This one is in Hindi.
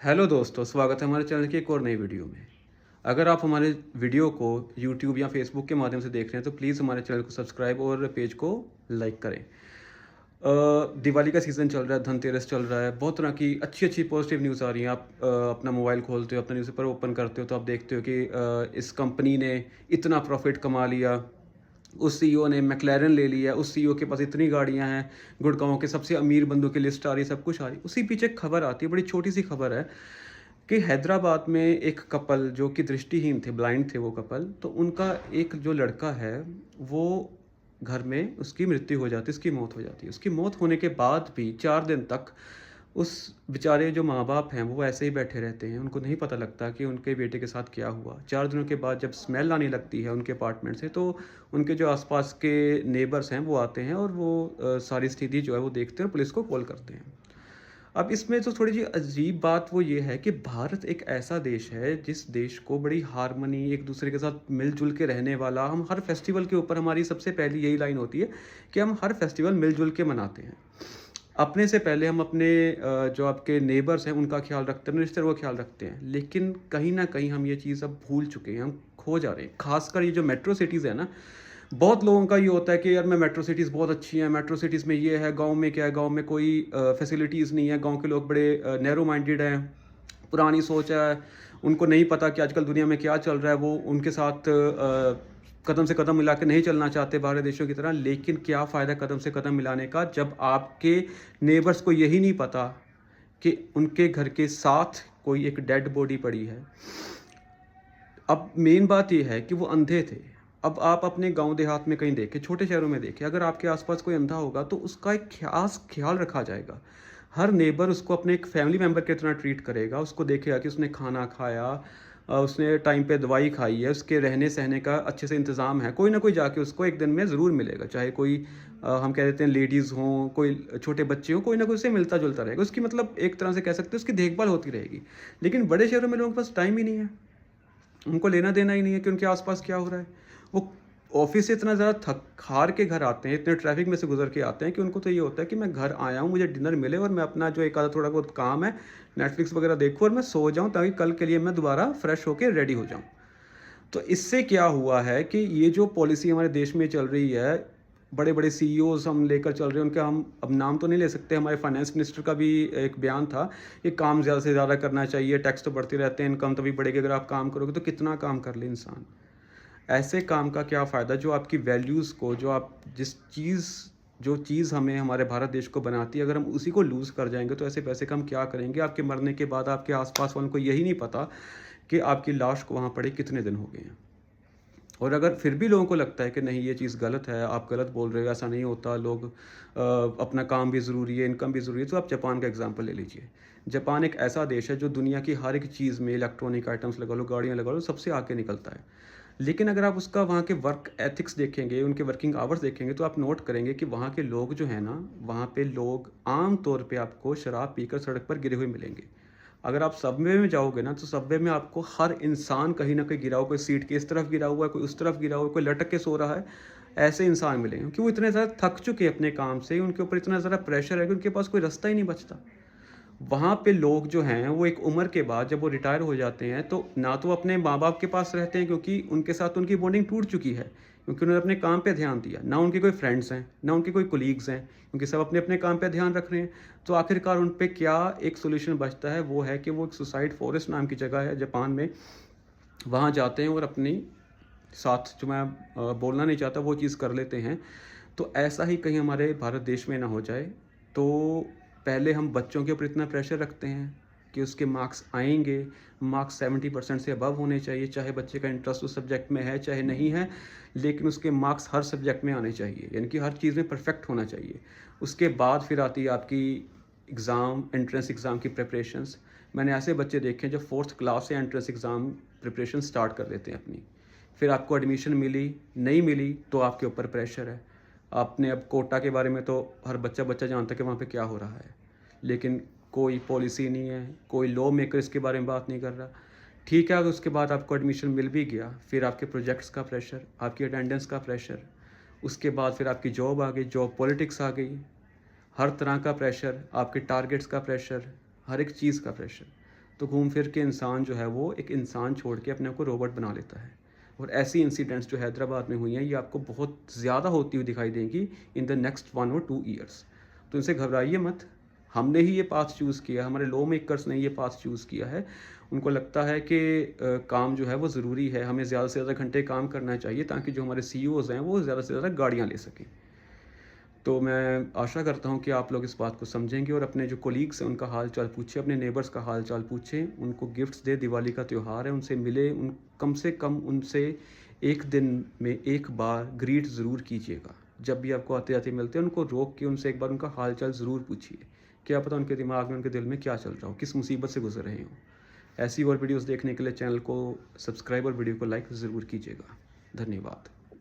हेलो दोस्तों, स्वागत है हमारे चैनल की एक और नई वीडियो में। अगर आप हमारे वीडियो को यूट्यूब या फेसबुक के माध्यम से देख रहे हैं तो प्लीज़ हमारे चैनल को सब्सक्राइब और पेज को लाइक करें। दिवाली का सीज़न चल रहा है, धनतेरस चल रहा है, बहुत तरह की अच्छी अच्छी पॉजिटिव न्यूज़ आ रही हैं। आप अपना मोबाइल खोलते हो, अपना न्यूज़पेपर ओपन करते हो तो आप देखते हो कि इस कंपनी ने इतना प्रॉफिट कमा लिया, उस सीईओ ने मैक्लैरन ले लिया, उस सीईओ के पास इतनी गाड़ियां हैं, गुड़गांव के सबसे अमीर बंदों की लिस्ट आ रही है, सब कुछ आ रही है। उसी पीछे एक खबर आती है, बड़ी छोटी सी खबर है कि हैदराबाद में एक कपल जो कि दृष्टिहीन थे, ब्लाइंड थे वो कपल, तो उनका एक जो लड़का है वो घर में उसकी मृत्यु हो जाती है, उसकी मौत हो जाती है। उसकी मौत होने के बाद भी 4 दिन तक उस बेचारे जो माँ बाप हैं वो ऐसे ही बैठे रहते हैं। उनको नहीं पता लगता कि उनके बेटे के साथ क्या हुआ। 4 दिनों के बाद जब स्मेल आने लगती है उनके अपार्टमेंट से, तो उनके जो आसपास के नेबर्स हैं वो आते हैं और वो सारी स्थिति जो है वो देखते हैं और पुलिस को कॉल करते हैं। अब इसमें तो थोड़ी सी अजीब बात वो ये है कि भारत एक ऐसा देश है जिस देश को बड़ी हारमनी, एक दूसरे के साथ मिलजुल के रहने वाला, हम हर फेस्टिवल के ऊपर हमारी सबसे पहली यही लाइन होती है कि हम हर फेस्टिवल मिलजुल के मनाते हैं। अपने से पहले हम अपने जो आपके नेबर्स हैं उनका ख्याल रखते हैं, रिश्तेदारों का ख्याल रखते हैं। लेकिन कहीं न कहीं हम ये चीज़ अब भूल चुके हैं, हम खो जा रहे हैं। ख़ासकर ये जो मेट्रो सिटीज़ है ना, बहुत लोगों का ये होता है कि यार मैं मेट्रो सिटीज़ बहुत अच्छी हैं, मेट्रो सिटीज़ में ये है, गाँव में क्या है, गाँव में कोई फैसिलिटीज़ नहीं है, गाँव के लोग बड़े नैरो माइंडेड हैं, पुरानी सोच है, उनको नहीं पता कि आजकल दुनिया में क्या चल रहा है, वो उनके साथ कदम से कदम मिला के नहीं चलना चाहते बाहरी देशों की तरह। लेकिन क्या फ़ायदा कदम से कदम मिलाने का जब आपके नेबर्स को यही नहीं पता कि उनके घर के साथ कोई एक डेड बॉडी पड़ी है। अब मेन बात ये है कि वो अंधे थे। अब आप अपने गाँव देहात में कहीं देखें, छोटे शहरों में देखें, अगर आपके आस-पास कोई अंधा होगा तो उसका एक ख़ास ख़्याल रखा जाएगा। हर नेबर उसको अपने एक फैमिली मेंबर की तरह ट्रीट करेगा, उसको देखेगा कि उसने खाना खाया, उसने टाइम पे दवाई खाई है, उसके रहने-सहने का अच्छे से इंतज़ाम है। कोई ना कोई जाके उसको एक दिन में ज़रूर मिलेगा, चाहे कोई हम कह देते हैं लेडीज़ हों, कोई छोटे बच्चे हों, कोई ना कोई उससे मिलता-जुलता रहेगा। उसकी मतलब एक तरह से कह सकते हैं उसकी देखभाल होती रहेगी। लेकिन बड़े शहरों में लोगों के पास टाइम ही नहीं है। उनको लेना देना ही नहीं है कि उनके आसपास क्या हो रहा है। वो ऑफ़िस से इतना ज़्यादा थक हार के घर आते हैं, इतने ट्रैफ़िक में से गुज़र के आते हैं कि उनको तो ये होता है कि मैं घर आया हूँ, मुझे डिनर मिले और मैं अपना जो एक आधा थोड़ा बहुत काम है, नेटफ्लिक्स वग़ैरह देखूँ और मैं सो जाऊँ ताकि कल के लिए मैं दोबारा फ्रेश होके रेडी हो जाऊँ। तो इससे क्या हुआ है कि ये जो पॉलिसी हमारे देश में चल रही है, बड़े-बड़े सीईओज़ हम लेकर चल रहे हैं, उनका हम अब नाम तो नहीं ले सकते। हमारे फाइनेंस मिनिस्टर का भी एक बयान था कि काम ज़्यादा से ज़्यादा करना चाहिए, टैक्स तो बढ़ते रहते हैं, इनकम तभी बढ़ेगी अगर आप काम करोगे। तो कितना काम कर ले इंसान? ऐसे काम का क्या फ़ायदा जो आपकी वैल्यूज़ को, जो आप जिस चीज़ जो चीज़ हमें हमारे भारत देश को बनाती है, अगर हम उसी को लूज़ कर जाएँगे तो ऐसे पैसे का हम क्या करेंगे? आपके मरने के बाद आपके आस-पास वालों को यही नहीं पता कि आपकी लाश को वहाँ पड़े कितने दिन हो गए हैं। और अगर फिर भी लोगों को लगता है कि नहीं ये चीज़ गलत है, आप गलत बोल रहे हो, ऐसा नहीं होता, लोग अपना काम भी ज़रूरी है, इनकम भी ज़रूरी है, तो आप जापान का एग्ज़ाम्पल ले लीजिए। जापान एक ऐसा देश है जो दुनिया की हर एक चीज़ में, इलेक्ट्रॉनिक आइटम्स लगा लो, गाड़ियाँ लगा लो, सबसे आगे निकलता है। लेकिन अगर आप उसका वहाँ के वर्क एथिक्स देखेंगे, उनके वर्किंग आवर्स देखेंगे तो आप नोट करेंगे कि वहाँ के लोग जो हैं ना, वहाँ पे लोग आम तौर पे आपको शराब पीकर सड़क पर गिरे हुए मिलेंगे। अगर आप सबवे में जाओगे ना, तो सबवे में आपको हर इंसान कहीं न कहीं गिरा हुआ, कोई सीट के इस तरफ गिरा हुआ है, कोई उस तरफ गिरा हुआ है, कोई लटक के सो रहा है, ऐसे इंसान मिलेंगे। क्योंकि वो इतने ज़्यादा थक चुके हैं अपने काम से, उनके ऊपर इतना ज़्यादा प्रेशर है कि उनके पास कोई रास्ता ही नहीं बचता। वहाँ पे लोग जो हैं, वो एक उम्र के बाद जब वो रिटायर हो जाते हैं, तो ना तो अपने माँ-बाप के पास रहते हैं क्योंकि उनके साथ उनकी बॉन्डिंग टूट चुकी है, क्योंकि उन्होंने अपने काम पे ध्यान दिया। ना उनके कोई फ्रेंड्स हैं, ना उनके कोई कोलीग्स हैं, क्योंकि सब अपने-अपने काम पे ध्यान रख रहे हैं। तो आखिरकार उन पे क्या एक सॉल्यूशन बचता है, वो है कि वो एक सुसाइड फॉरेस्ट नाम की जगह है जापान में, वहाँ जाते हैं और अपनी साथ जो मैं बोलना नहीं चाहता वो चीज़ कर लेते हैं। तो ऐसा ही कहीं हमारे भारत देश में ना हो जाए। तो पहले हम बच्चों के ऊपर इतना प्रेशर रखते हैं कि उसके मार्क्स आएँगे, मार्क्स 70% से अबव होने चाहिए, चाहे बच्चे का इंटरेस्ट उस सब्जेक्ट में है, चाहे नहीं है, लेकिन उसके मार्क्स हर सब्जेक्ट में आने चाहिए, यानी कि हर चीज़ में परफेक्ट होना चाहिए। उसके बाद फिर आती है आपकी एग्ज़ाम, एंट्रेंस एग्ज़ाम की प्रिपरेशंस। मैंने ऐसे बच्चे देखे हैं जो 4th क्लास से एंट्रेंस एग्ज़ाम प्रिपरेशन स्टार्ट कर देते हैं अपनी। फिर आपको एडमिशन मिली, नहीं मिली तो आपके ऊपर प्रेशर है। आपने अब कोटा के बारे में तो हर बच्चा जानता है कि वहाँ पे क्या हो रहा है। लेकिन कोई पॉलिसी नहीं है, कोई लॉ मेकर इसके बारे में बात नहीं कर रहा। ठीक है, अगर उसके बाद आपको एडमिशन मिल भी गया, फिर आपके प्रोजेक्ट्स का प्रेशर, आपकी अटेंडेंस का प्रेशर, उसके बाद फिर आपकी जॉब आ गई, जॉब पॉलिटिक्स आ गई, हर तरह का प्रेशर, आपके टारगेट्स का प्रेशर, हर एक चीज़ का प्रेशर। तो घूम फिर के इंसान जो है वो एक इंसान छोड़ के अपने आप को रोबोट बना लेता है। और ऐसी इंसिडेंट्स जो हैदराबाद में हुई हैं ये आपको बहुत ज़्यादा होती हुई दिखाई देंगी इन द नेक्स्ट 1 और 2 ईयर्स। तो इनसे घबराइए मत। हमने ही ये पाथ चूज़ किया, हमारे लॉ मेकर्स ने ये पाथ चूज़ किया है। उनको लगता है कि काम जो है वो ज़रूरी है, हमें ज़्यादा से ज़्यादा घंटे काम करना चाहिए ताकि जो हमारे सीईओज़ हैं वो ज़्यादा से ज़्यादा गाड़ियाँ ले सकें। तो मैं आशा करता हूँ कि आप लोग इस बात को समझेंगे और अपने जो कोलीग्स हैं उनका हाल चाल पूछें, अपने नेबर्स का हाल चाल पूछें, उनको गिफ्ट्स दें, दिवाली का त्यौहार है, उनसे मिलें, उन कम से कम उनसे एक दिन में एक बार ग्रीट ज़रूर कीजिएगा। जब भी आपको आते जाते मिलते हैं उनको रोक के उनसे एक बार उनका हाल चाल ज़रूर पूछिए। क्या पता उनके दिमाग में, उनके दिल में क्या चल रहा हो, किस मुसीबत से गुजर रहे हों। ऐसी और वीडियोज़ देखने के लिए चैनल को सब्सक्राइब और वीडियो को लाइक ज़रूर कीजिएगा। धन्यवाद।